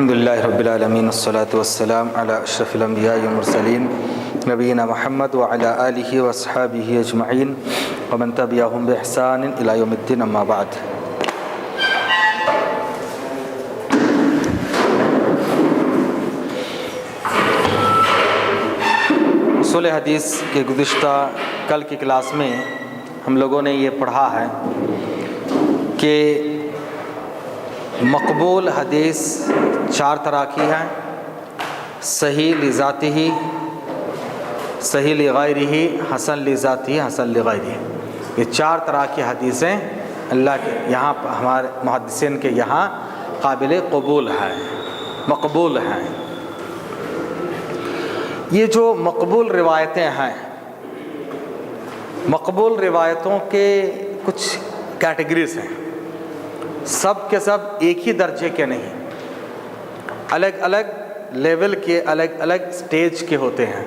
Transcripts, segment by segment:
الحمدللہ رب العالمین والصلاة والسلام علی اشرف الانبیاء والمرسلین نبینا محمد وعلی آلہ واصحابہ اجمعین ومن تبعہم بإحسان الی یوم الدین، اما بعد۔ اصول حدیث کے گزشتہ کل کی کلاس میں ہم لوگوں نے یہ پڑھا ہے کہ مقبول حدیث چار طرح کی ہیں: صحیح لذاتہ، صحیح لغیرہ، حسن لذاتہ، حسن لغیرہ۔ یہ چار طرح کی حدیثیں اللہ کے یہاں، ہمارے محدثین کے یہاں قابل قبول ہیں، مقبول ہیں۔ یہ جو مقبول روایتیں ہیں، مقبول روایتوں کے کچھ کیٹیگریز ہیں، سب کے سب ایک ہی درجے کے نہیں، الگ الگ لیول کے، الگ الگ سٹیج کے ہوتے ہیں۔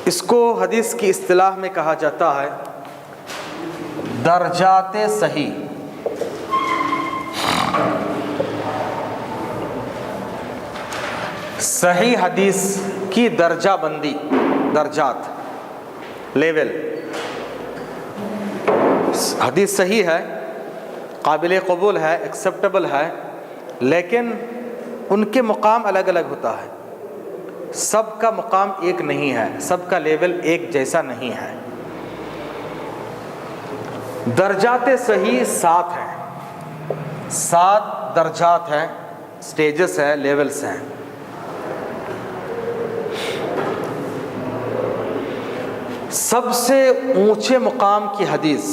اس کو حدیث کی اصطلاح میں کہا جاتا ہے درجات صحیح۔ صحیح حدیث کی درجہ بندی، درجات، لیول۔ حدیث صحیح ہے، قابل قبول ہے، ایکسیپٹیبل ہے، لیکن ان کے مقام الگ الگ ہوتا ہے۔ سب کا مقام ایک نہیں ہے، سب کا لیول ایک جیسا نہیں ہے۔ درجات صحیح 7 ہیں، 7 درجات ہیں، سٹیجز ہیں، لیولز ہیں۔ سب سے اونچے مقام کی حدیث،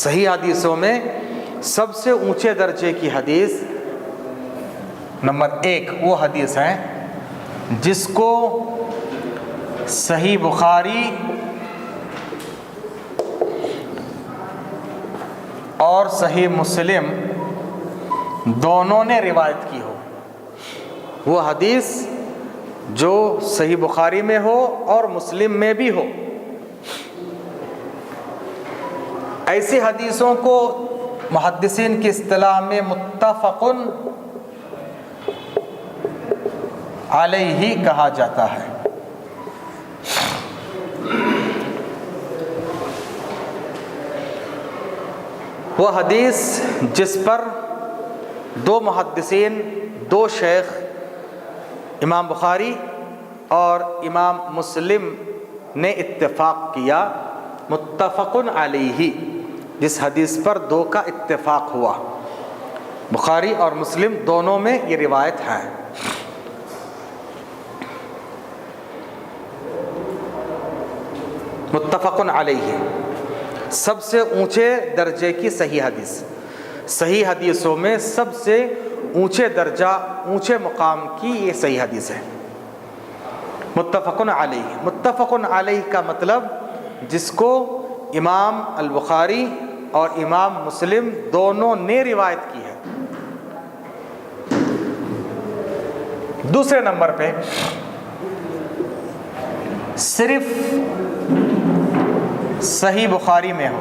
صحیح حدیثوں میں سب سے اونچے درجے کی حدیث نمبر 1 وہ حدیث ہے جس کو صحیح بخاری اور صحیح مسلم دونوں نے روایت کی ہو۔ وہ حدیث جو صحیح بخاری میں ہو اور مسلم میں بھی ہو۔ ایسی حدیثوں کو محدثین کی اصطلاح میں متفق علیہ کہا جاتا ہے۔ وہ حدیث جس پر دو محدثین، دو شیخ، امام بخاری اور امام مسلم نے اتفاق کیا، متفق علیہ، جس حدیث پر دو کا اتفاق ہوا، بخاری اور مسلم دونوں میں یہ روایت ہے۔ متفق علیہ، سب سے اونچے درجے کی صحیح حدیث، صحیح حدیثوں میں سب سے اونچے درجہ، اونچے مقام کی یہ صحیح حدیث ہے۔ متفق علیہ، متفق علیہ کا مطلب جس کو امام البخاری اور امام مسلم دونوں نے روایت کی ہے۔ دوسرے نمبر پہ صرف صحیح بخاری میں ہو،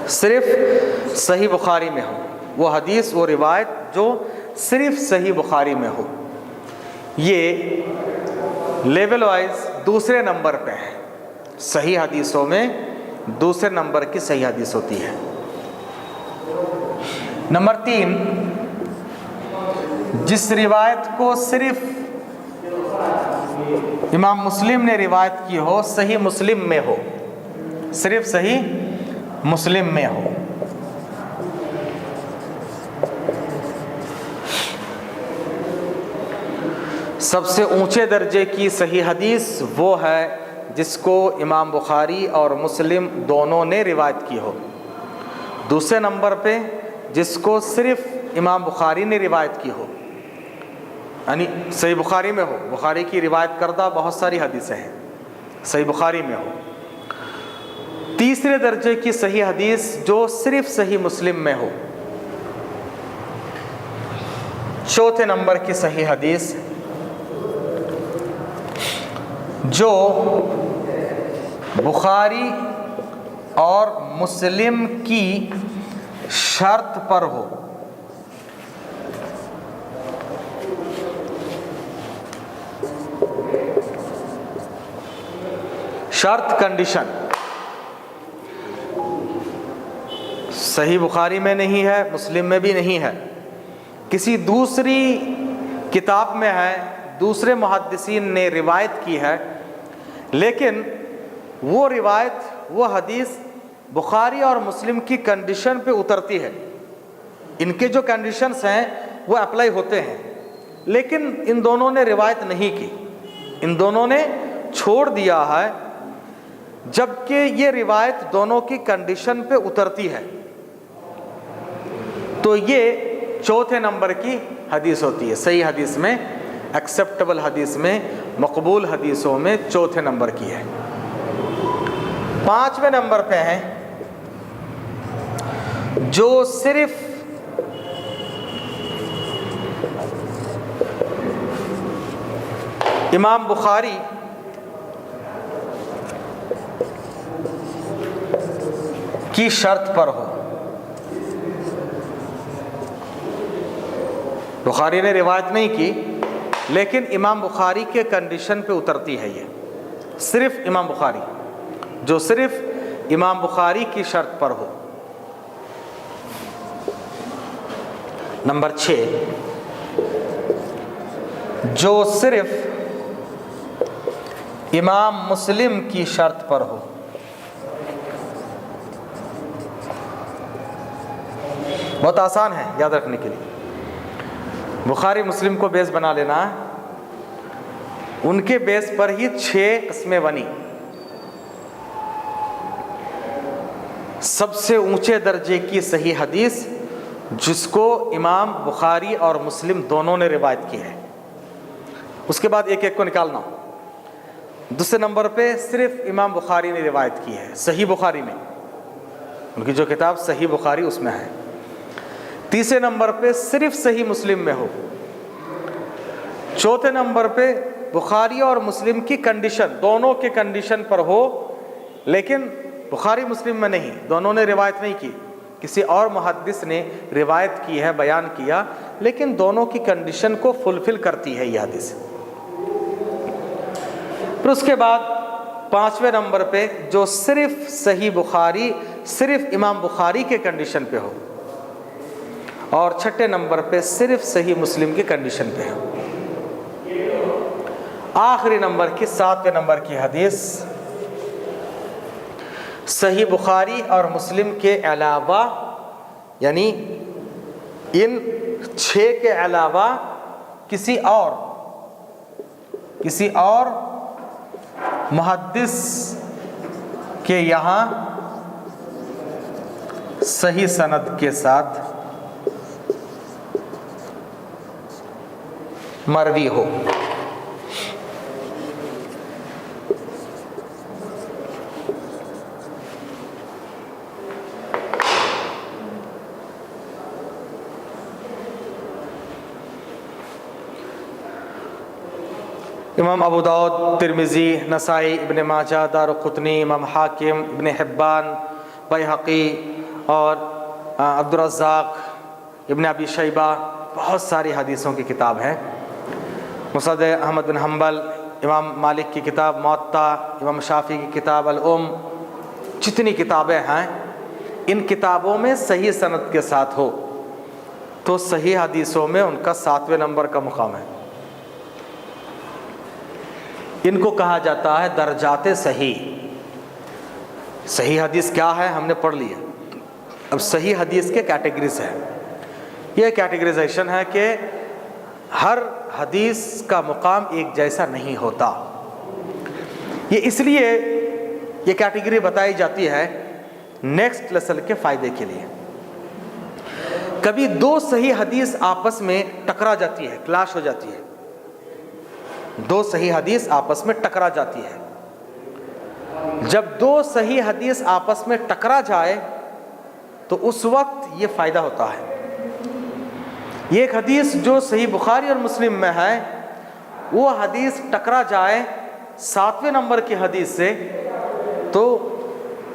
صرف صحیح بخاری میں ہو، وہ حدیث، وہ روایت جو صرف صحیح بخاری میں ہو، یہ لیول وائز دوسرے نمبر پہ ہے۔ صحیح حدیثوں میں دوسرے نمبر کی صحیح حدیث ہوتی ہے۔ نمبر 3، جس روایت کو صرف امام مسلم نے روایت کی ہو، صحیح مسلم میں ہو، صرف صحیح مسلم میں ہو۔ سب سے اونچے درجے کی صحیح حدیث وہ ہے جس کو امام بخاری اور مسلم دونوں نے روایت کی ہو۔ دوسرے نمبر پہ جس کو صرف امام بخاری نے روایت کی ہو، یعنی صحیح بخاری میں ہو، بخاری کی روایت کردہ بہت ساری حدیثیں ہیں، صحیح بخاری میں ہو۔ تیسرے درجے کی صحیح حدیث جو صرف صحیح مسلم میں ہو۔ چوتھے نمبر کی صحیح حدیث جو بخاری اور مسلم کی شرط پر ہو. شرط، کنڈیشن. صحیح بخاری میں نہیں ہے، مسلم میں بھی نہیں ہے، کسی دوسری کتاب میں ہے، دوسرے محدثین نے روایت کی ہے، لیکن وہ روایت، وہ حدیث بخاری اور مسلم کی کنڈیشن پہ اترتی ہے. ان کے جو کنڈیشنز ہیں وہ اپلائی ہوتے ہیں، لیکن ان دونوں نے روایت نہیں کی، ان دونوں نے چھوڑ دیا ہے، جبکہ یہ روایت دونوں کی کنڈیشن پہ اترتی ہے. تو یہ چوتھے نمبر کی حدیث ہوتی ہے. صحیح حدیث میں، ایکسیپٹیبل حدیث میں، مقبول حدیثوں میں چوتھے نمبر کی ہے. پانچویں نمبر پہ ہیں جو صرف امام بخاری کی شرط پر ہو. بخاری نے روایت نہیں کی، لیکن امام بخاری کے کنڈیشن پہ اترتی ہے. یہ صرف امام بخاری، جو صرف امام بخاری کی شرط پر ہو. نمبر 6، جو صرف امام مسلم کی شرط پر ہو. بہت آسان ہے یاد رکھنے کے لیے. بخاری مسلم کو بیس بنا لینا ہے، ان کے بیس پر ہی 6 قسمیں بنی. سب سے اونچے درجے کی صحیح حدیث جس کو امام بخاری اور مسلم دونوں نے روایت کی ہے. اس کے بعد ایک ایک کو نکالنا. دوسرے نمبر پہ صرف امام بخاری نے روایت کی ہے، صحیح بخاری میں، ان کی جو کتاب صحیح بخاری اس میں ہے. تیسرے نمبر پہ صرف صحیح مسلم میں ہو. چوتھے نمبر پہ بخاری اور مسلم کی کنڈیشن، دونوں کے کنڈیشن پر ہو، لیکن بخاری مسلم میں نہیں، دونوں نے روایت نہیں کی، کسی اور محدث نے روایت کی ہے، بیان کیا، لیکن دونوں کی کنڈیشن کو فلفل کرتی ہے یہ حدیث. پھر اس کے بعد پانچویں نمبر پہ جو صرف صحیح بخاری، صرف امام بخاری کے کنڈیشن پہ ہو، اور چھٹے نمبر پہ صرف صحیح مسلم کی کنڈیشن پہ ہو. آخری نمبر کی 7ویں نمبر کی حدیث صحیح بخاری اور مسلم کے علاوہ، یعنی ان 6 کے علاوہ کسی اور محدث کے یہاں صحیح سند کے ساتھ مروی ہو. امام ابو داؤد، ترمذی، نسائی، ابن ماجہ، دارقطنی، امام حاکم، ابن حبان، بیہقی اور عبدالرزاق، ابن ابی شیبہ، بہت ساری حدیثوں کی کتاب ہے. مسند احمد بن حنبل، امام مالک کی کتاب موطا، امام شافعی کی کتاب الام، جتنی کتابیں ہیں ان کتابوں میں صحیح سند کے ساتھ ہو تو صحیح حدیثوں میں ان کا 7ویں نمبر کا مقام ہے. ان کو کہا جاتا ہے درجات صحیح. صحیح حدیث کیا ہے ہم نے پڑھ لیا. اب صحیح حدیث کے کیٹیگریز ہیں. یہ کیٹیگریزیشن ہے کہ ہر حدیث کا مقام ایک جیسا نہیں ہوتا. یہ اس لیے یہ کیٹیگری بتائی جاتی ہے نیکسٹ لیسن کے فائدے کے لیے. کبھی 2 صحیح حدیث آپس میں ٹکرا جاتی ہے، کلاش ہو جاتی ہے. 2 صحیح حدیث آپس میں ٹکرا جاتی ہے. جب 2 صحیح حدیث آپس میں ٹکرا جائے تو اس وقت یہ فائدہ ہوتا ہے. یہ ایک حدیث جو صحیح بخاری اور مسلم میں ہے، وہ حدیث ٹکرا جائے 7ویں نمبر کی حدیث سے تو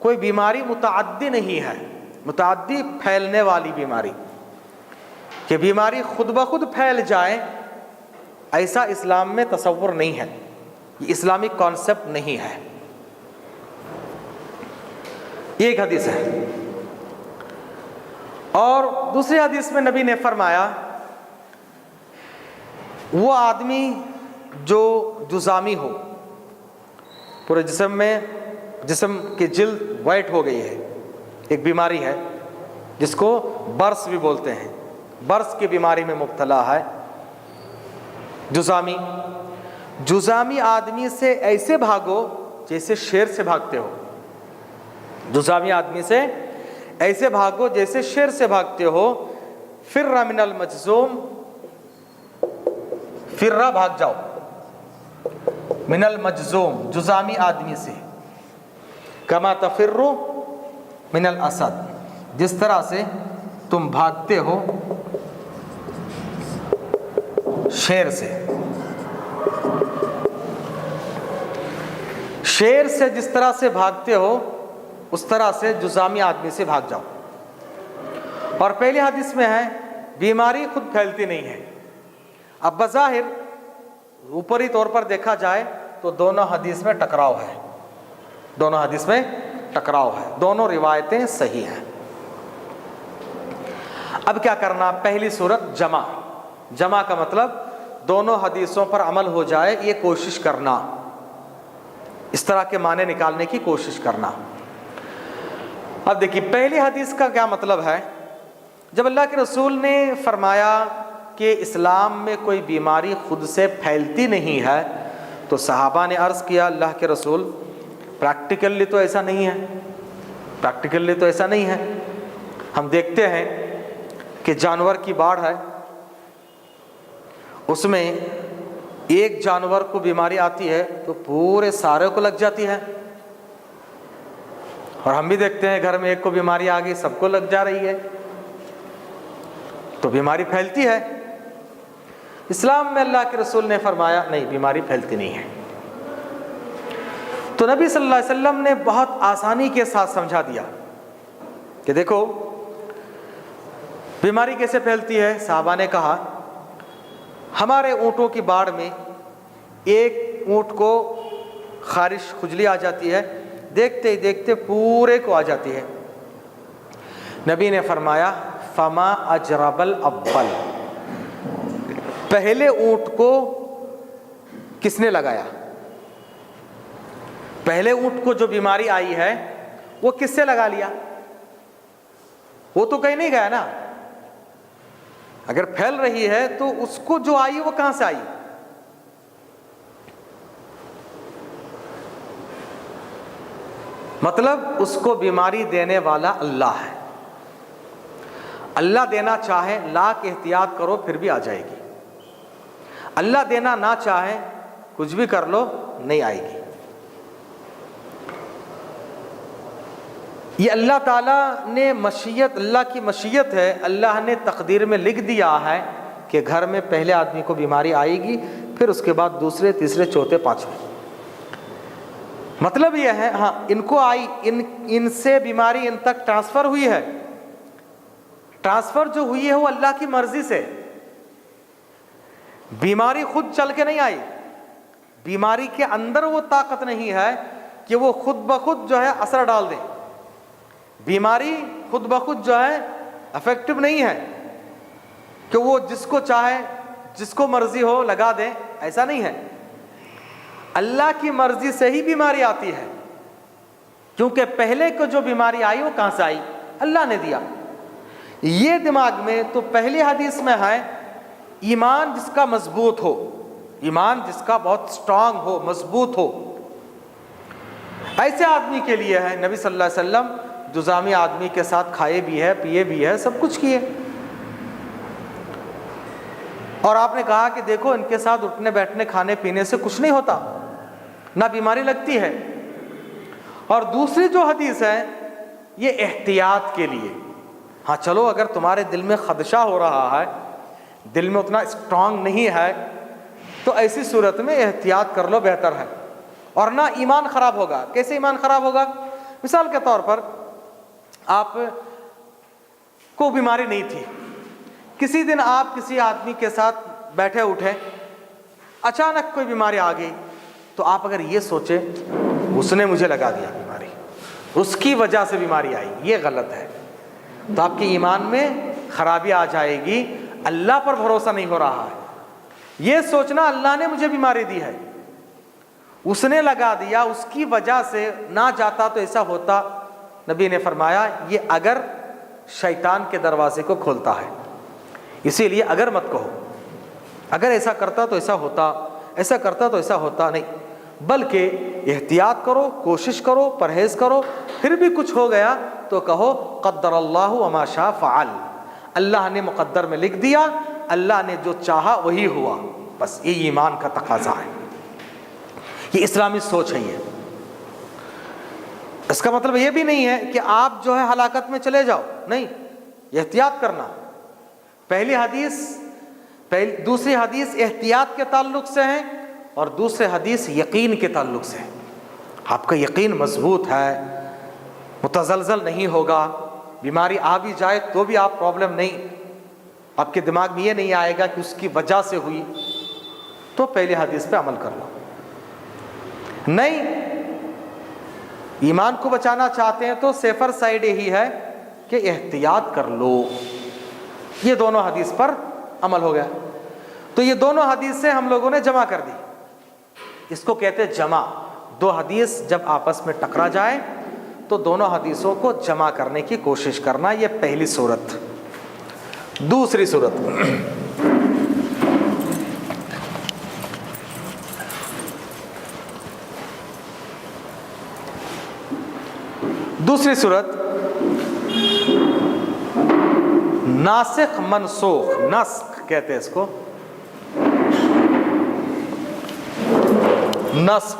کوئی بیماری متعدی نہیں ہے، متعدی پھیلنے والی بیماری، کہ بیماری خود بخود پھیل جائے، ایسا اسلام میں تصور نہیں ہے، یہ اسلامی کانسیپٹ نہیں ہے۔ یہ ایک حدیث ہے۔ اور دوسری حدیث میں نبی نے فرمایا وہ آدمی جو جذامی ہو، پورے جسم کی جلد وائٹ ہو گئی ہے، ایک بیماری ہے جس کو برس بھی بولتے ہیں، برس کی بیماری میں مبتلا ہے، جذامی آدمی سے ایسے بھاگو جیسے شیر سے بھاگتے ہو، جذامی آدمی سے ایسے بھاگو جیسے شیر سے بھاگتے ہو، فر من المجذوم، فرا بھاگ جاؤ، من المجذوم جذامی آدمی سے، کما تفر من الاسد، جس طرح سے تم بھاگتے ہو شیر سے، شیر سے جس طرح سے بھاگتے ہو اس طرح سے جذامی آدمی سے بھاگ جاؤ۔ اور پہلی حدیث میں ہے بیماری خود پھیلتی نہیں ہے۔ اب بظاہر اوپری طور پر دیکھا جائے تو دونوں حدیث میں ٹکراؤ ہے، دونوں حدیث میں ٹکراؤ ہے، دونوں روایتیں صحیح ہیں۔ اب کیا کرنا؟ پہلی صورت جمع کا مطلب دونوں حدیثوں پر عمل ہو جائے، یہ کوشش کرنا، اس طرح کے معنی نکالنے کی کوشش کرنا۔ اب دیکھیے پہلی حدیث کا کیا مطلب ہے۔ جب اللہ کے رسول نے فرمایا کہ اسلام میں کوئی بیماری خود سے پھیلتی نہیں ہے تو صحابہ نے عرض کیا اللہ کے رسول پریکٹیکلی تو ایسا نہیں ہے، پریکٹیکلی تو ایسا نہیں ہے۔ ہم دیکھتے ہیں کہ جانور کی باڑھ ہے، اس میں ایک جانور کو بیماری آتی ہے تو پورے سارے کو لگ جاتی ہے، اور ہم بھی دیکھتے ہیں گھر میں ایک کو بیماری آ گئی سب کو لگ جا رہی ہے، تو بیماری پھیلتی ہے۔ اسلام میں اللہ کے رسول نے فرمایا نہیں، بیماری پھیلتی نہیں ہے۔ تو نبی صلی اللہ علیہ وسلم نے بہت آسانی کے ساتھ سمجھا دیا کہ دیکھو بیماری کیسے پھیلتی ہے۔ صحابہ نے کہا ہمارے اونٹوں کی باڑ میں ایک اونٹ کو خارش خجلی آ جاتی ہے، دیکھتے ہی دیکھتے پورے کو آ جاتی ہے۔ نبی نے فرمایا فما اجرب الاول، پہلے اونٹ کو کس نے لگایا؟ پہلے اونٹ کو جو بیماری آئی ہے وہ کس سے لگا لیا؟ وہ تو کہیں نہیں گیا نا، اگر پھیل رہی ہے تو اس کو جو آئی وہ کہاں سے آئی؟ مطلب اس کو بیماری دینے والا اللہ ہے، اللہ دینا چاہے لاکھ احتیاط کرو پھر بھی آ جائے گی، اللہ دینا نہ چاہے کچھ بھی کر لو نہیں آئے گی۔ یہ اللہ تعالیٰ نے مشیت، اللہ کی مشیت ہے، اللہ نے تقدیر میں لکھ دیا ہے کہ گھر میں پہلے آدمی کو بیماری آئے گی، پھر اس کے بعد دوسرے تیسرے چوتھے پانچویں۔ مطلب یہ ہے ہاں ان کو آئی، ان سے بیماری ان تک ٹرانسفر ہوئی ہے، ٹرانسفر جو ہوئی ہے وہ اللہ کی مرضی سے، بیماری خود چل کے نہیں آئی، بیماری کے اندر وہ طاقت نہیں ہے کہ وہ خود بخود جو ہے اثر ڈال دے، بیماری خود بخود جو ہے افیکٹو نہیں ہے کہ وہ جس کو چاہے جس کو مرضی ہو لگا دے، ایسا نہیں ہے، اللہ کی مرضی سے ہی بیماری آتی ہے، کیونکہ پہلے کو جو بیماری آئی وہ کہاں سے آئی؟ اللہ نے دیا۔ یہ دماغ میں تو پہلی حدیث میں ہے ایمان جس کا مضبوط ہو، ایمان جس کا بہت سٹرانگ ہو، مضبوط ہو، ایسے آدمی کے لیے ہے۔ نبی صلی اللہ علیہ وسلم جذامی آدمی کے ساتھ کھائے بھی ہے، پیے بھی ہے، سب کچھ کیے، اور آپ نے کہا کہ دیکھو ان کے ساتھ اٹھنے بیٹھنے کھانے پینے سے کچھ نہیں ہوتا، نہ بیماری لگتی ہے۔ اور دوسری جو حدیث ہے یہ احتیاط کے لیے، ہاں چلو اگر تمہارے دل میں خدشہ ہو رہا ہے، دل میں اتنا اسٹرانگ نہیں ہے، تو ایسی صورت میں احتیاط کر لو، بہتر ہے، اور نہ ایمان خراب ہوگا۔ کیسے ایمان خراب ہوگا؟ مثال کے طور پر آپ کو بیماری نہیں تھی, کسی دن آپ کسی آدمی کے ساتھ بیٹھے اٹھے, اچانک کوئی بیماری آ گئی, تو آپ اگر یہ سوچے اس نے مجھے لگا دیا بیماری, اس کی وجہ سے بیماری آئی, یہ غلط ہے. تو آپ کے ایمان میں خرابی آ جائے گی. اللہ پر بھروسہ نہیں ہو رہا ہے, یہ سوچنا اللہ نے مجھے بیماری دی ہے, اس نے لگا دیا, اس کی وجہ سے نہ جاتا تو ایسا ہوتا. نبی نے فرمایا یہ اگر شیطان کے دروازے کو کھولتا ہے, اسی لیے اگر مت کہو, اگر ایسا کرتا تو ایسا ہوتا, ایسا کرتا تو ایسا ہوتا نہیں, بلکہ احتیاط کرو, کوشش کرو, پرہیز کرو. پھر بھی کچھ ہو گیا تو کہو قدر اللہ وما شاء فعل, اللہ نے مقدر میں لکھ دیا, اللہ نے جو چاہا وہی ہوا. بس یہ ایمان کا تقاضا ہے, یہ اسلامی سوچ ہے. یہ اس کا مطلب یہ بھی نہیں ہے کہ آپ جو ہے ہلاکت میں چلے جاؤ, نہیں, احتیاط کرنا. دوسری حدیث احتیاط کے تعلق سے ہے, اور دوسری حدیث یقین کے تعلق سے ہے. آپ کا یقین مضبوط ہے, متزلزل نہیں ہوگا, بیماری آ بھی جائے تو بھی آپ پرابلم نہیں, آپ کے دماغ میں یہ نہیں آئے گا کہ اس کی وجہ سے ہوئی, تو پہلی حدیث پہ عمل کر لو. نہیں, ایمان کو بچانا چاہتے ہیں تو سیفر سائیڈ یہی ہے کہ احتیاط کر لو. یہ دونوں حدیث پر عمل ہو گیا. تو یہ دونوں حدیثیں ہم لوگوں نے جمع کر دی, اس کو کہتے ہیں جمع. دو حدیث جب آپس میں ٹکرا جائے تو دونوں حدیثوں کو جمع کرنے کی کوشش کرنا, یہ پہلی صورت. دوسری صورت, دوسری صورت ناسخ منسوخ, نسخ کہتے ہیں اس کو, نسخ.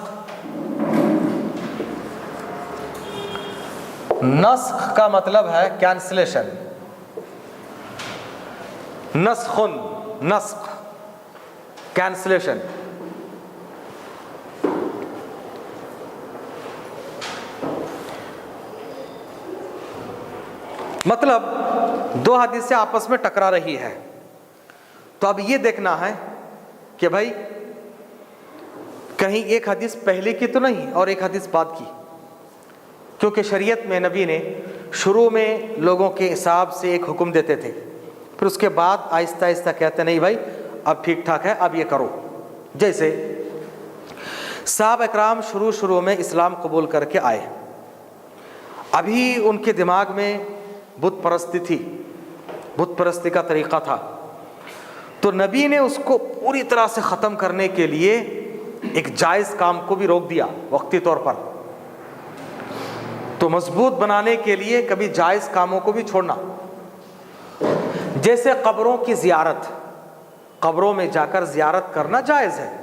نسخ کا مطلب ہے کینسلیشن, نسخن, نسخ, کینسلیشن. مطلب دو حدیثیں آپس میں ٹکرا رہی ہے, تو اب یہ دیکھنا ہے کہ بھائی کہیں ایک حدیث پہلے کی تو نہیں اور ایک حدیث بعد کی, کیونکہ شریعت میں نبی نے شروع میں لوگوں کے حساب سے ایک حکم دیتے تھے, پھر اس کے بعد آہستہ آہستہ کہتے نہیں بھائی اب ٹھیک ٹھاک ہے, اب یہ کرو. جیسے صحابہ اکرام شروع میں اسلام قبول کر کے آئے, ابھی ان کے دماغ میں بت پرستی تھی, بت پرستی کا طریقہ تھا, تو نبی نے اس کو پوری طرح سے ختم کرنے کے لیے ایک جائز کام کو بھی روک دیا وقتی طور پر. تو مضبوط بنانے کے لیے کبھی جائز کاموں کو بھی چھوڑنا, جیسے قبروں کی زیارت, قبروں میں جا کر زیارت کرنا جائز ہے,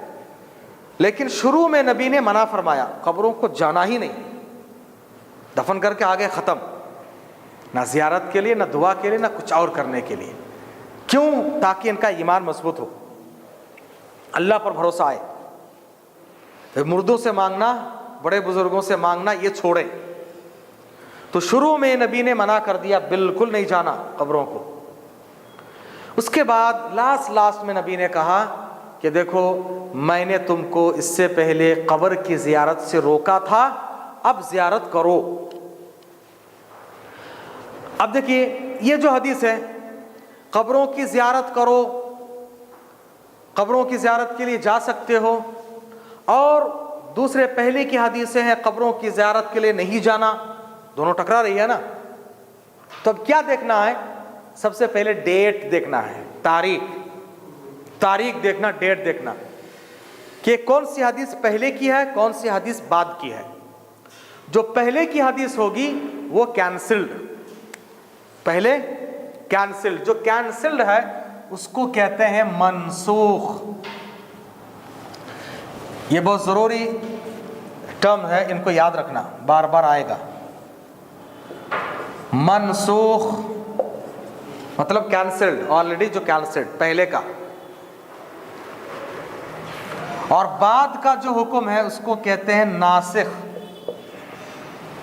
لیکن شروع میں نبی نے منع فرمایا, قبروں کو جانا ہی نہیں, دفن کر کے آگے ختم, نہ زیارت کے لیے, نہ دعا کے لیے, نہ کچھ اور کرنے کے لیے. کیوں؟ تاکہ ان کا ایمان مضبوط ہو, اللہ پر بھروسہ آئے. مردوں سے مانگنا, بڑے بزرگوں سے مانگنا یہ چھوڑیں. تو شروع میں نبی نے منع کر دیا, بالکل نہیں جانا قبروں کو. اس کے بعد لاسٹ میں نبی نے کہا کہ دیکھو میں نے تم کو اس سے پہلے قبر کی زیارت سے روکا تھا, اب زیارت کرو. اب دیکھیے یہ جو حدیث ہے, قبروں کی زیارت کرو, قبروں کی زیارت کے لیے جا سکتے ہو, اور دوسرے پہلے کی حدیثیں ہیں قبروں کی زیارت کے لیے نہیں جانا, دونوں ٹکرا رہی ہے نا. تو اب کیا دیکھنا ہے؟ سب سے پہلے ڈیٹ دیکھنا ہے, تاریخ دیکھنا, ڈیٹ دیکھنا کہ کون سی حدیث پہلے کی ہے, کون سی حدیث بعد کی ہے. جو پہلے کی حدیث ہوگی وہ کینسلڈ, پہلے کینسلڈ, جو کینسلڈ ہے اس کو کہتے ہیں منسوخ. یہ بہت ضروری ٹرم ہے, ان کو یاد رکھنا, بار بار آئے گا. منسوخ مطلب کینسلڈ, آلریڈی جو کینسلڈ پہلے کا. اور بعد کا جو حکم ہے اس کو کہتے ہیں ناسخ.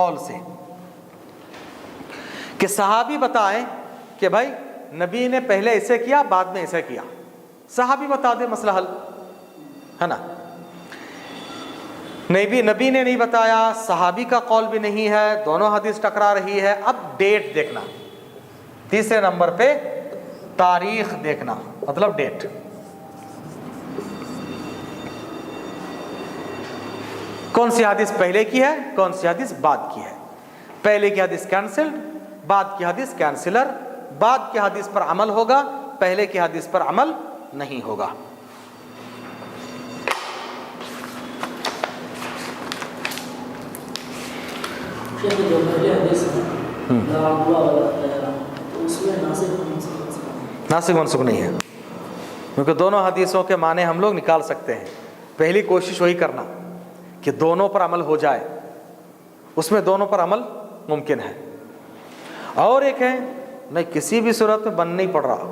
قول سے کہ صحابی بتائیں کہ بھائی نبی نے پہلے ایسے کیا بعد میں ایسے کیا، صحابی بتا دے مسئلہ حل ہے نا. نبی نے نہیں بتایا، صحابی کا قول بھی نہیں ہے، دونوں حدیث ٹکرا رہی ہے. اب ڈیٹ دیکھنا، تیسرے نمبر پہ تاریخ دیکھنا، مطلب ڈیٹ. کون سی حدیث پہلے کی ہے، کون سی حدیث بعد کی ہے. پہلے کی حدیث کینسلڈ، بعد کی حدیث کینسلر. بعد کی حدیث پر عمل ہوگا، پہلے کی حدیث پر عمل نہیں ہوگا. ناسخ منسوخ نہیں ہے، کیونکہ دونوں حدیثوں کے معنی ہم لوگ نکال سکتے ہیں. پہلی کوشش وہی کرنا کہ دونوں پر عمل ہو جائے، اس میں دونوں پر عمل ممکن ہے. اور ایک ہے نہیں کسی بھی صورت میں بند نہیں پڑ رہا.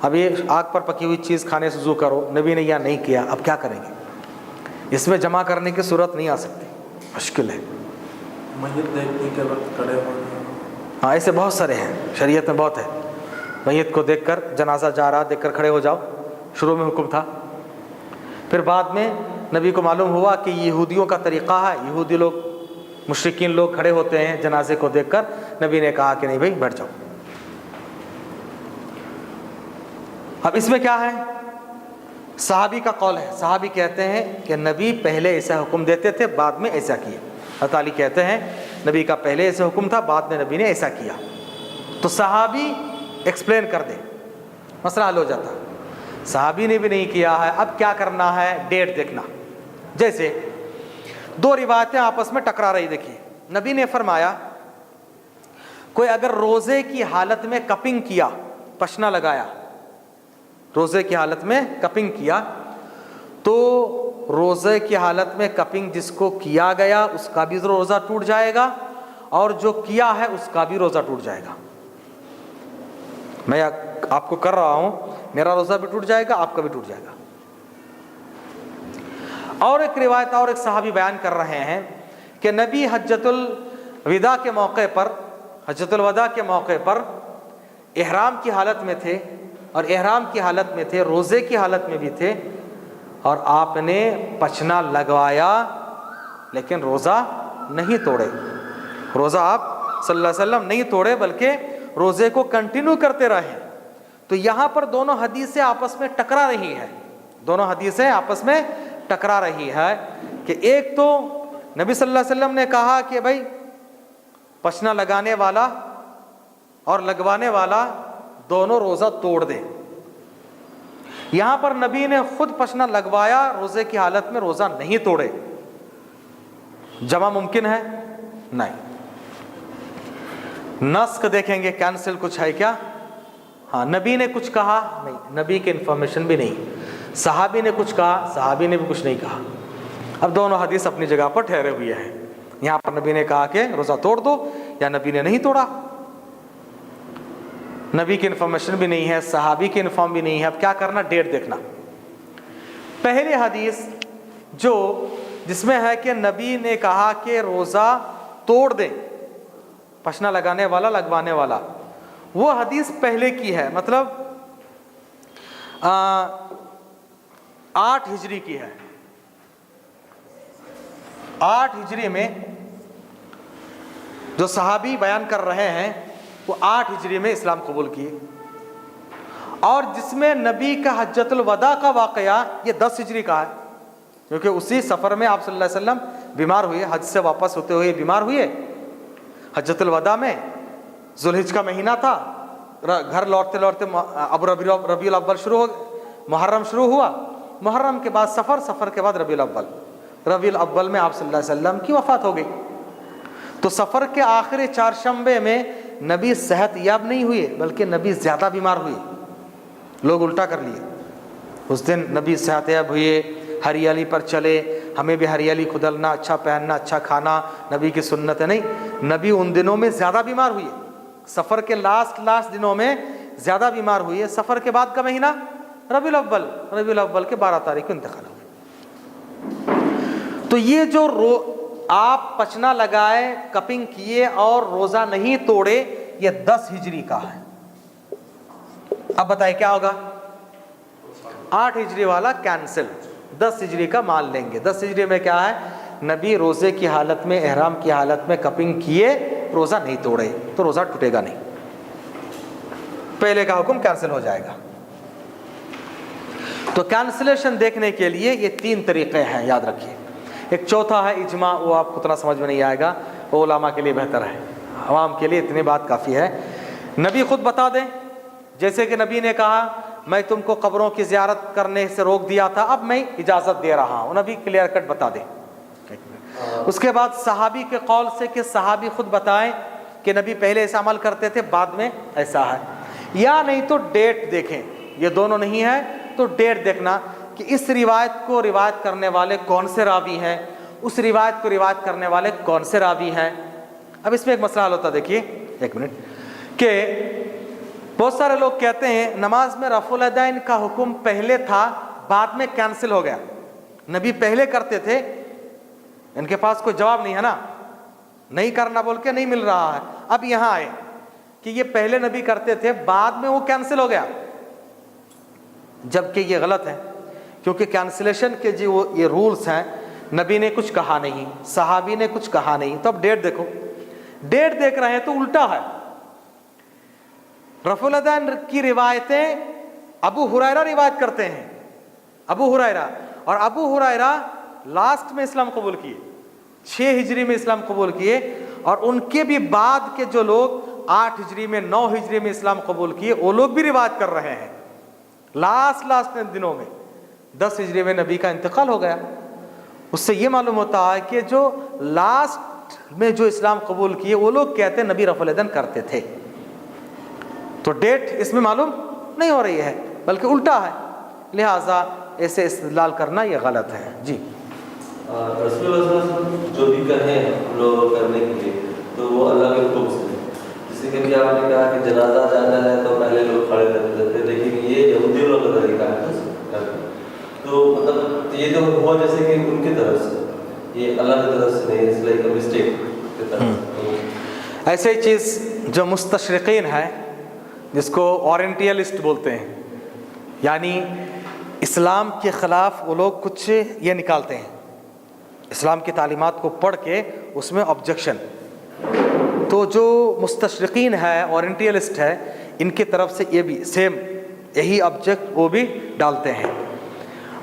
اب یہ آگ پر پکی ہوئی چیز کھانے سے وضو کرو، نبی نے یہ نہیں کیا، اب کیا کریں گے؟ اس میں جمع کرنے کی صورت نہیں آ سکتی، مشکل ہے. میت دیکھنے کے وقت کھڑے ہونا، ہاں ایسے بہت سارے ہیں، شریعت میں بہت ہے. میت کو دیکھ کر، جنازہ جا رہا دیکھ کر کھڑے ہو جاؤ، شروع میں حکم تھا. پھر بعد میں نبی کو معلوم ہوا کہ یہودیوں کا طریقہ ہے، یہودی لوگ، مشرکین لوگ کھڑے ہوتے ہیں جنازے کو دیکھ کر. نبی نے کہا کہ نہیں بھائی بیٹھ جاؤ. اب اس میں کیا ہے؟ صحابی کا قول ہے. صحابی کہتے ہیں کہ نبی پہلے ایسا حکم دیتے تھے، بعد میں ایسا کیا. حضرت علی کہتے ہیں نبی کا پہلے ایسا حکم تھا، بعد میں نبی نے ایسا کیا. تو صحابی ایکسپلین کر دے، مسئلہ حل ہو جاتا. صحابی نے بھی نہیں کیا ہے، اب کیا کرنا ہے؟ ڈیٹ دیکھنا. جیسے دو روایتیں آپس میں ٹکرا رہی. دیکھیے نبی نے فرمایا کوئی اگر روزے کی حالت میں کپنگ کیا، پشنا لگایا، روزے کی حالت میں کپنگ کیا، تو روزے کی حالت میں کپنگ جس کو کیا گیا اس کا بھی روزہ ٹوٹ جائے گا، اور جو کیا ہے اس کا بھی روزہ ٹوٹ جائے گا. میں آپ کو کر رہا ہوں، میرا روزہ بھی ٹوٹ جائے گا، آپ کا بھی ٹوٹ جائے گا. اور ایک روایت اور ایک صحابی بیان کر رہے ہیں کہ نبی حجۃ الوداع کے موقع پر، حجۃ الوداع کے موقع پر احرام کی حالت میں تھے، اور احرام کی حالت میں تھے، روزے کی حالت میں بھی تھے، اور آپ نے پچنا لگوایا لیکن روزہ نہیں توڑے. روزہ آپ صلی اللہ علیہ وسلم نہیں توڑے بلکہ روزے کو کنٹینیو کرتے رہے. تو یہاں پر دونوں حدیثیں آپس میں ٹکرا رہی ہے، دونوں حدیثیں آپس میں ٹکرا رہی ہے کہ ایک تو نبی صلی اللہ علیہ وسلم نے کہا کہ بھائی پچنا لگانے والا اور لگوانے والا دونوں روزہ توڑ دیں. یہاں پر نبی نے خود پچنا لگوایا، روزے کی حالت میں روزہ نہیں توڑے. جمع ممکن ہے؟ نہیں. نسخ دیکھیں گے، کینسل کچھ ہے کیا؟ ہاں نبی نے کچھ کہا؟ نہیں، نبی کی انفارمیشن بھی نہیں. صحابی نے کچھ کہا؟ صحابی نے بھی کچھ نہیں کہا. اب دونوں حدیث اپنی جگہ پر ٹھہرے ہوئے ہیں. یہاں پر نبی نے کہا کہ روزہ توڑ دو، یا نبی نے نہیں توڑا. نبی کی انفارمیشن بھی نہیں ہے، صحابی کی انفارم بھی نہیں ہے. اب کیا کرنا؟ ڈیٹ دیکھنا. پہلی حدیث جو جس میں ہے کہ نبی نے کہا کہ روزہ توڑ دیں، پشنا لگانے والا لگوانے والا، وہ حدیث پہلے کی ہے، مطلب 8 ہجری کی ہے. 8 ہجری میں جو صحابی بیان کر رہے ہیں وہ 8 ہجری میں اسلام قبول کیے. اور جس میں نبی کا حجۃ الوداع کا واقعہ یہ 10 ہجری کا ہے، کیونکہ اسی سفر میں آپ صلی اللہ علیہ وسلم بیمار ہوئے، حج سے واپس ہوتے ہوئے بیمار ہوئے. حجۃ الوداع میں ذوالحج کا مہینہ تھا، گھر لوٹتے لوٹتے اب ربیع الاول شروع ہو، محرم شروع ہوا، محرم کے بعد سفر، سفر کے بعد ربیع الاول، ربیع الاول میں آپ صلی اللہ علیہ وسلم کی وفات ہو گئی. تو سفر کے آخری 4 شنبے میں نبی صحت یاب نہیں ہوئے بلکہ نبی زیادہ بیمار ہوئے. لوگ الٹا کر لیے. اس دن نبی صحت یاب ہوئے، ہریالی پر چلے. ہمیں بھی ہریالی کھدلنا، اچھا پہننا، اچھا کھانا نبی کی سنت ہے. نہیں، نبی ان دنوں میں زیادہ بیمار ہوئے، سفر کے لاسٹ دنوں میں زیادہ بیمار ہوئے. سفر کے بعد کا مہینہ ربیع الاول کے 12 تاریخ کو انتقال ہوا. تو یہ جو آپ پچنا لگائے, کپنگ کیے اور روزہ نہیں توڑے, یہ 10 ہجری کا ہے. اب بتائیں کیا ہوگا؟ 8 ہجری والا کینسل, 10 ہجری کا مان لیں گے. 10 ہجری میں کیا ہے؟ نبی روزے کی حالت میں, احرام کی حالت میں کپنگ کیے, روزہ نہیں توڑے, تو روزہ ٹوٹے گا نہیں, پہلے کا حکم کینسل ہو جائے گا. تو کینسلیشن دیکھنے کے لیے یہ 3 طریقے ہیں, یاد رکھیے. ایک چوتھا ہے اجماع, وہ آپ کو اتنا سمجھ میں نہیں آئے گا, وہ علماء کے لیے بہتر ہے, عوام کے لیے اتنی بات کافی ہے. نبی خود بتا دیں, جیسے کہ نبی نے کہا میں تم کو قبروں کی زیارت کرنے سے روک دیا تھا, اب میں اجازت دے رہا ہوں, نبی کلیئر کٹ بتا دیں. اس کے بعد صحابی کے قول سے کہ صحابی خود بتائیں کہ نبی پہلے ایسا عمل کرتے تھے, بعد میں ایسا ہے. یا نہیں تو ڈیٹ دیکھیں, یہ دونوں نہیں ہے تو ڈیٹ دیکھنا کہ اس روایت کو روایت کرنے والے کون سے راوی ہیں, اس روایت کو روایت کرنے والے کون سے راوی ہیں. اب اس میں ایک مسئلہ حل ہوتا ہے, دیکھیے ایک منٹ, کہ بہت سارے لوگ کہتے ہیں نماز میں رفع الیدین کا حکم پہلے تھا, بعد میں کینسل ہو گیا. نبی پہلے کرتے تھے, ان کے پاس کوئی جواب نہیں ہے نا, نہیں کرنا بول کے نہیں مل رہا ہے. اب یہاں آئے کہ یہ پہلے نبی کرتے تھے, بعد میں وہ کینسل ہو گیا, جبکہ یہ غلط ہے, کیونکہ کینسلیشن کے جو یہ رولز ہیں, نبی نے کچھ کہا نہیں, صحابی نے کچھ کہا نہیں. تو اب ڈیٹ دیکھو, ڈیٹ دیکھ رہے ہیں تو الٹا ہے. رفع الیدین کی روایتیں ابو ہریرہ روایت کرتے ہیں, ابو ہریرہ, اور ابو ہریرہ لاسٹ میں اسلام قبول کیے, 6 ہجری میں اسلام قبول کیے, اور ان کے بھی بعد کے جو لوگ 8 ہجری میں 9 ہجری میں اسلام قبول کیے, وہ لوگ بھی روایت کر رہے ہیں. لاسٹ دنوں میں 10 ہجری میں نبی کا انتقال ہو گیا. اس سے یہ معلوم ہوتا ہے کہ جو لاسٹ میں جو اسلام قبول کیے وہ لوگ کہتے ہیں نبی رفع الیدین کرتے تھے. تو ڈیٹ اس میں معلوم نہیں ہو رہی ہے, بلکہ الٹا ہے, لہٰذا ایسے استدلال کرنا یہ غلط ہے. جی رسول اللہ صلی اللہ علیہ وسلم جو بھی کہیں ہم لوگ کرنے کے لیے تو وہ اللہ کے حکم سے, جیسے کہ آپ نے کہا کہ جنازہ جانا ہے تو پہلے لوگ کھڑے رہتے تھے, لیکن یہ یہودیوں لوگوں کا طریقہ ہے. تو مطلب یہ تو ہوا جیسے کہ ان کی طرف سے, یہ اللہ کی طرف سے نہیں, اس لائک مسٹیک کی طرف. ایسے چیز جو مستشرقین ہے, جس کو اورینٹیلسٹ بولتے ہیں, یعنی اسلام کے خلاف وہ لوگ کچھ یہ نکالتے ہیں, اسلام کی تعلیمات کو پڑھ کے اس میں آبجیکشن. تو جو مستشرقین ہے, اورینٹیلسٹ ہے, ان کی طرف سے یہ بھی سیم یہی آبجیکٹ وہ بھی ڈالتے ہیں.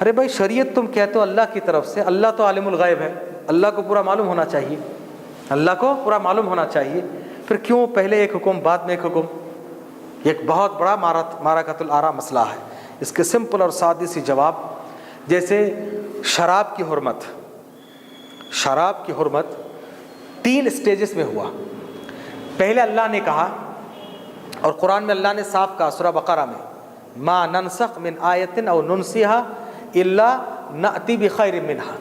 ارے بھائی شریعت تم کہتے ہو اللہ کی طرف سے, اللہ تو عالم الغیب ہے, اللہ کو پورا معلوم ہونا چاہیے, اللہ کو پورا معلوم ہونا چاہیے, پھر کیوں پہلے ایک حکم بعد میں ایک حکم؟ یہ ایک بہت بڑا معرکۃ الآراء مسئلہ ہے. اس کے سمپل اور سادی سی جواب, جیسے شراب کی حرمت, شراب کی حرمت 3 اسٹیجز میں ہوا. پہلے اللہ نے کہا, اور قرآن میں اللہ نے صاف کہا سورہ بقرہ میں, ما ننسخ من آیت او ننسیها الا نأتی بخیر منها.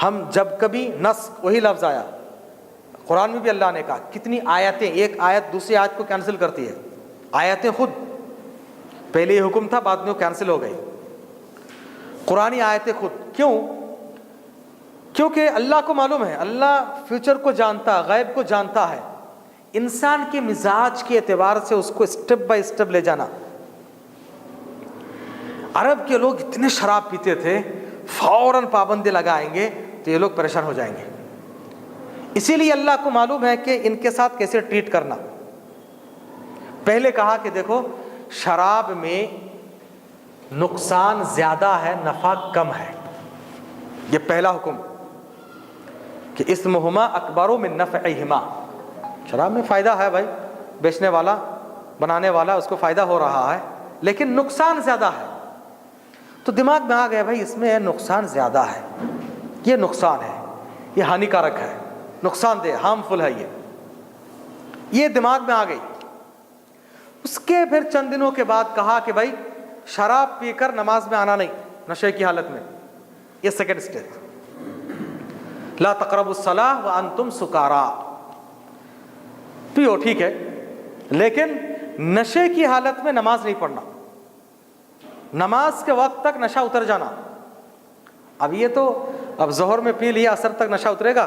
ہم جب کبھی نسخ, وہی لفظ آیا قرآن میں بھی, اللہ نے کہا کتنی آیتیں, ایک آیت دوسری آیت کو کینسل کرتی ہے. آیتیں خود, پہلے یہ حکم تھا بعد میں وہ کینسل ہو گئی. قرآنی آیتیں خود. کیوں؟ کیونکہ اللہ کو معلوم ہے, اللہ فیوچر کو جانتا, غیب کو جانتا ہے. انسان کے مزاج کے اعتبار سے اس کو اسٹیپ بائی اسٹیپ لے جانا. عرب کے لوگ اتنے شراب پیتے تھے, فوراً پابندی لگائیں گے تو یہ لوگ پریشان ہو جائیں گے. اسی لیے اللہ کو معلوم ہے کہ ان کے ساتھ کیسے ٹریٹ کرنا. پہلے کہا کہ دیکھو شراب میں نقصان زیادہ ہے, نفع کم ہے. یہ پہلا حکم کہ اسمہما اکبر من نفعہما. شراب میں فائدہ ہے بھائی, بیچنے والا بنانے والا اس کو فائدہ ہو رہا ہے, لیکن نقصان زیادہ ہے. تو دماغ میں آ گیا بھائی اس میں نقصان زیادہ ہے, یہ نقصان ہے, یہ ہانیکارک ہے, نقصان دہ, ہارمفل ہے, یہ دماغ میں آ گئی. اس کے پھر چند دنوں کے بعد کہا کہ بھائی شراب پی کر نماز میں آنا نہیں, نشے کی حالت میں. یہ سیکنڈ اسٹیج. لا تقربوا الصلاۃ وانتم سکارا. پیو ٹھیک ہے, لیکن نشے کی حالت میں نماز نہیں پڑھنا, نماز کے وقت تک نشہ اتر جانا. اب یہ تو اب ظہر میں پی لیا, اثر تک نشہ اترے گا؟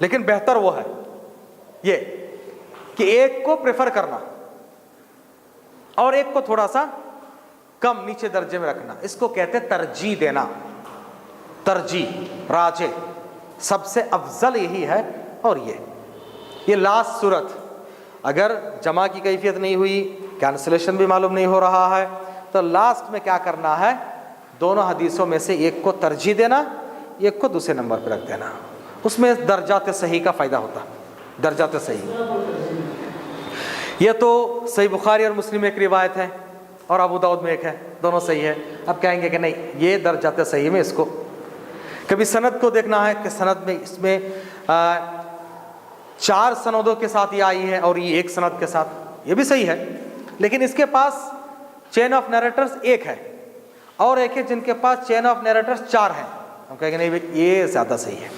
لیکن بہتر وہ ہے یہ کہ ایک کو پریفر کرنا اور ایک کو تھوڑا سا کم نیچے درجے میں رکھنا، اس کو کہتے ہیں ترجیح دینا. ترجیح راجح سب سے افضل یہی ہے. اور یہ لاسٹ صورت، اگر جمع کی کیفیت نہیں ہوئی، کینسلیشن بھی معلوم نہیں ہو رہا ہے، تو لاسٹ میں کیا کرنا ہے، دونوں حدیثوں میں سے ایک کو ترجیح دینا، ایک کو دوسرے نمبر پہ رکھ دینا. اس میں درجات صحیح کا فائدہ ہوتا. درجات صحیح، یہ تو صحیح بخاری اور مسلم میں ایک روایت ہے اور ابو داؤد میں ایک ہے، دونوں صحیح ہے. اب کہیں گے کہ نہیں یہ درجات صحیح میں اس کو کبھی سند کو دیکھنا ہے کہ سند میں اس میں 4 سندوں کے ساتھ یہ آئی ہے اور یہ ایک سند کے ساتھ، یہ بھی صحیح ہے. لیکن اس کے پاس چین آف نیریٹرز ایک ہے اور ایک ہے جن کے پاس چین آف نیریٹرز 4 ہیں. ہم کہیں گے نہیں بھائی یہ زیادہ صحیح ہے،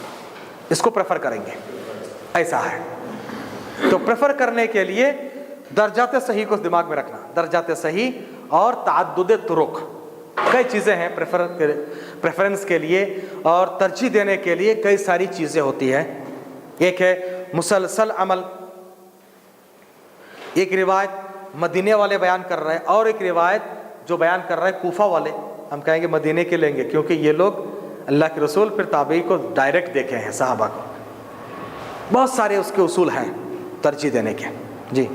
اس کو پریفر کریں گے. ایسا ہے. تو پریفر کرنے کے لیے درجات صحیح کو دماغ میں رکھنا. درجات صحیح اور تعدد طرق، کئی چیزیں ہیں پریفرنس کے لیے اور ترجیح دینے کے لیے کئی ساری چیزیں ہوتی ہیں. ایک ہے مسلسل عمل، ایک روایت مدینے والے بیان کر رہے ہیں اور ایک روایت جو بیان کر رہے ہیں کوفہ والے. ہم کہیں گے مدینے کے لیں گے کیونکہ یہ لوگ اللہ کے رسول پھر تابعی کو ڈائریکٹ دیکھے ہیں، صحابہ کو. بہت سارے اس کے اصول ہیں ترجیح دینے کے. جی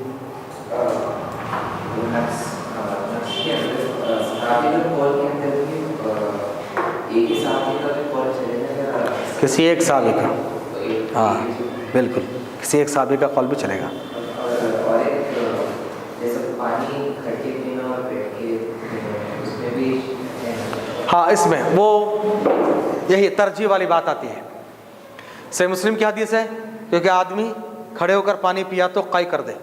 کسی ایک صحابی کا، ہاں بالکل کسی ایک صحابی کا قول بھی چلے گا. ہاں اس میں وہ یہی ترجیح والی بات آتی ہے. صحیح مسلم کی حدیث ہے کیونکہ آدمی کھڑے ہو کر پانی پیا تو قائی کر دے،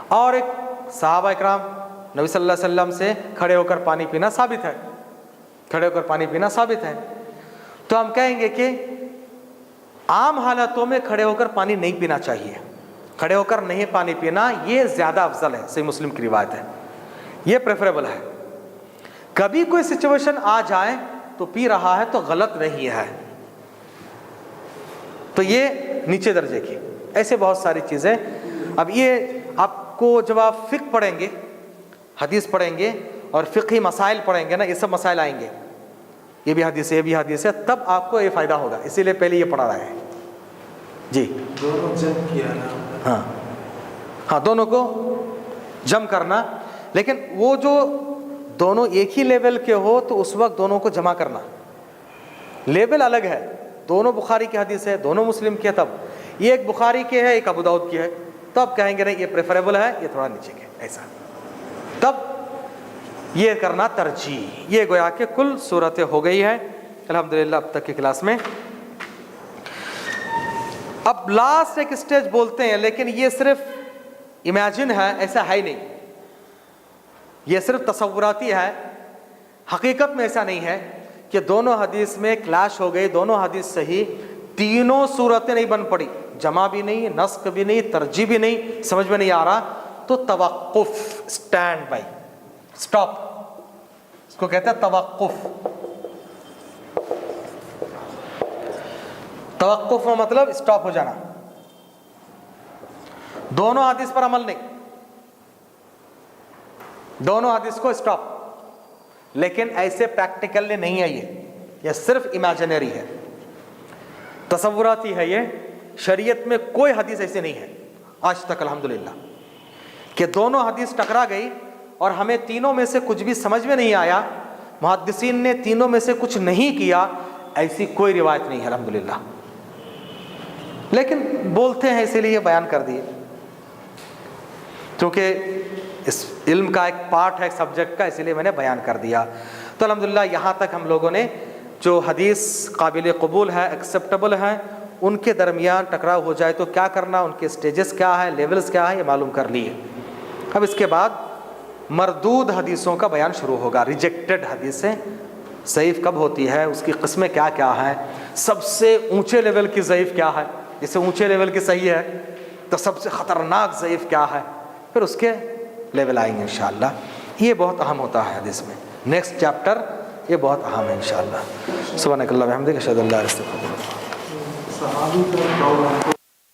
اور ایک صحابہ اکرام نبی صلی اللہ علیہ وسلم سے کھڑے ہو کر پانی پینا ثابت ہے، کھڑے ہو کر پانی پینا ثابت ہے. تو ہم کہیں گے کہ عام حالتوں میں کھڑے ہو کر پانی نہیں پینا چاہیے، کھڑے ہو کر نہیں پانی پینا یہ زیادہ افضل ہے. صحیح مسلم کی روایت ہے، یہ پریفریبل ہے. کبھی کوئی سچویشن آ جائے تو پی رہا ہے تو غلط نہیں ہے. تو یہ نیچے درجے کی ایسے بہت ساری چیزیں. اب یہ آپ کو جب آپ فقہ پڑھیں گے، حدیث پڑھیں گے اور فقہی مسائل پڑھیں گے نا، یہ سب مسائل آئیں گے، یہ بھی حدیث ہے یہ بھی حدیث ہے، تب آپ کو یہ فائدہ ہوگا. اسی لیے پہلے یہ پڑھا رہے ہیں. جی دونوں جمع کیا نا. ہاں ہاں دونوں کو جمع کرنا، لیکن وہ جو دونوں ایک ہی لیول کے ہو تو اس وقت دونوں کو جمع کرنا. لیول الگ ہے، دونوں بخاری کی حدیث ہے، دونوں مسلم کی ہے، تب یہ ایک بخاری کے ہے ایک ابو داؤد کی ہے، تب کہیں گے نہیں یہ پریفریبل ہے، یہ تھوڑا نیچے کے ایسا. تب یہ کرنا ترجیح. یہ گویا کہ کل صورتیں ہو گئی ہے الحمدللہ اب تک کی کلاس میں. اب لاسٹ ایک سٹیج بولتے ہیں، لیکن یہ صرف امیجن ہے، ایسا ہے ہی نہیں، یہ صرف تصوراتی ہے. حقیقت میں ایسا نہیں ہے کہ دونوں حدیث میں کلاش ہو گئی، دونوں حدیث صحیح، تینوں صورتیں نہیں بن پڑی، جمع بھی نہیں، نسخ بھی نہیں، ترجیح بھی نہیں، سمجھ میں نہیں آ رہا، تو توقف، اسٹینڈ بائی، اسٹاپ، اس کو کہتے ہیں توقف. توقف کا مطلب اسٹاپ ہو جانا. دونوں حدیث پر عمل نہیں، دونوں حدیث کو اسٹاپ. لیکن ایسے پریکٹیکلی نہیں ہے، یہ صرف امیجنری ہے، تصوراتی ہے. یہ شریعت میں کوئی حدیث ایسی نہیں ہے آج تک الحمدللہ کہ دونوں حدیث ٹکرا گئی اور ہمیں تینوں میں سے کچھ بھی سمجھ میں نہیں آیا، محدثین نے تینوں میں سے کچھ نہیں کیا، ایسی کوئی روایت نہیں ہے الحمدللہ. لیکن بولتے ہیں اسی لیے بیان کر دیے، کیونکہ اس علم کا ایک پارٹ ہے سبجیکٹ کا، اسی لیے میں نے بیان کر دیا. تو الحمدللہ یہاں تک ہم لوگوں نے جو حدیث قابل قبول ہے، ایکسیپٹیبل ہے، ان کے درمیان ٹکراؤ ہو جائے تو کیا کرنا، ان کے سٹیجز کیا ہے، لیولز کیا ہے، یہ معلوم کر لیے. اب اس کے بعد مردود حدیثوں کا بیان شروع ہوگا. ریجیکٹڈ حدیثیں ضعیف کب ہوتی ہے، اس کی قسمیں کیا کیا ہیں، سب سے اونچے لیول کی ضعیف کیا ہے، جیسے اونچے لیول کی صحیح ہے تو سب سے خطرناک ضعیف کیا ہے، پھر اس کے لیول آئیں گے انشاءاللہ. یہ بہت اہم ہوتا ہے حدیث میں. نیکسٹ چیپٹر یہ بہت اہم ہے انشاءاللہ. سبحانک اللہم و بحمدک، اشہد ان لا الہ الا انت. صحابی کا قول ہم کو